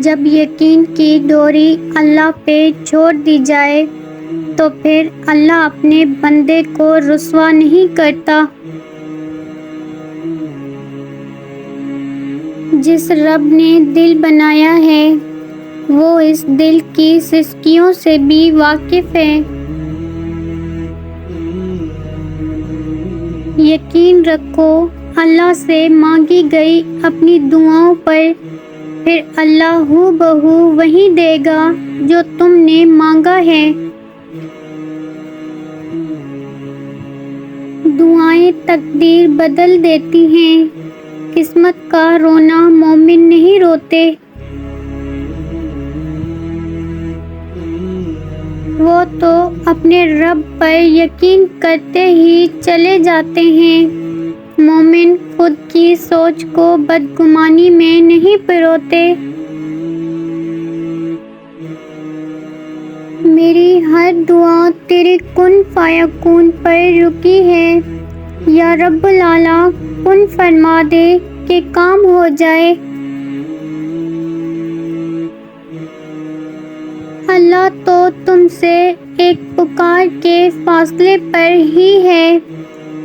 جب یقین کی ڈوری اللہ پہ چھوڑ دی جائے تو پھر اللہ اپنے بندے کو رسوا نہیں کرتا۔ جس رب نے دل بنایا ہے وہ اس دل کی سستیوں سے بھی واقف ہے۔ یقین رکھو اللہ سے مانگی گئی اپنی دعاؤں پر پھر اللہ ہو بہو وہی دے گا جو تم نے مانگا ہے۔ دعائیں تقدیر بدل دیتی ہیں، قسمت کا رونا مومن نہیں روتے۔ وہ تو اپنے رب پر یقین کرتے ہی چلے جاتے ہیں۔ مومن خود کی سوچ کو بدگمانی میں نہیں پروتے۔ میری ہر دعا تیرے کن فیکون پر رکی ہے، یا رب العالی کن فرما دے کہ کام ہو جائے۔ اللہ تو تم سے ایک پکار کے فاصلے پر ہی ہے،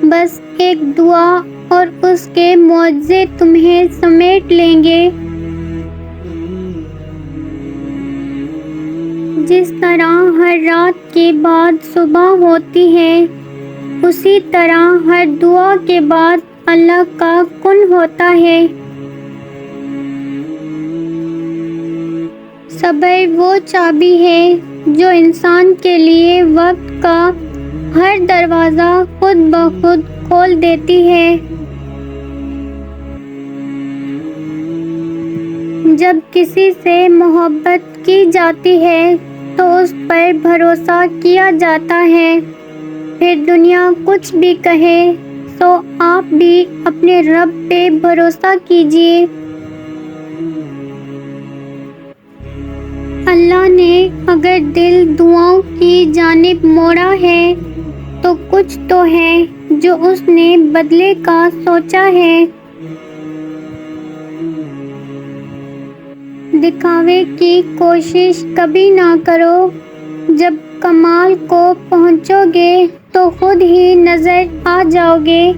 بس ایک دعا اور اس کے معجزے تمہیں سمیٹ لیں گے۔ جس طرح ہر رات کے بعد صبح ہوتی ہے اسی طرح ہر دعا کے بعد اللہ کا کن ہوتا ہے۔ صبر وہ چابی ہے جو انسان کے لیے وقت کا ہر دروازہ خود بخود کھول دیتی ہے۔ جب کسی سے محبت کی جاتی ہے تو اس پر بھروسہ کیا جاتا ہے، پھر دنیا کچھ بھی کہے سو آپ بھی اپنے رب پہ بھروسہ کیجیے۔ اللہ نے اگر دل دعاؤں کی جانب موڑا ہے تو کچھ تو ہے جو اس نے بدلے کا سوچا ہے۔ دکھاوے کی کوشش کبھی نہ کرو، جب کمال کو پہنچو گے تو خود ہی نظر آ جاؤ گے۔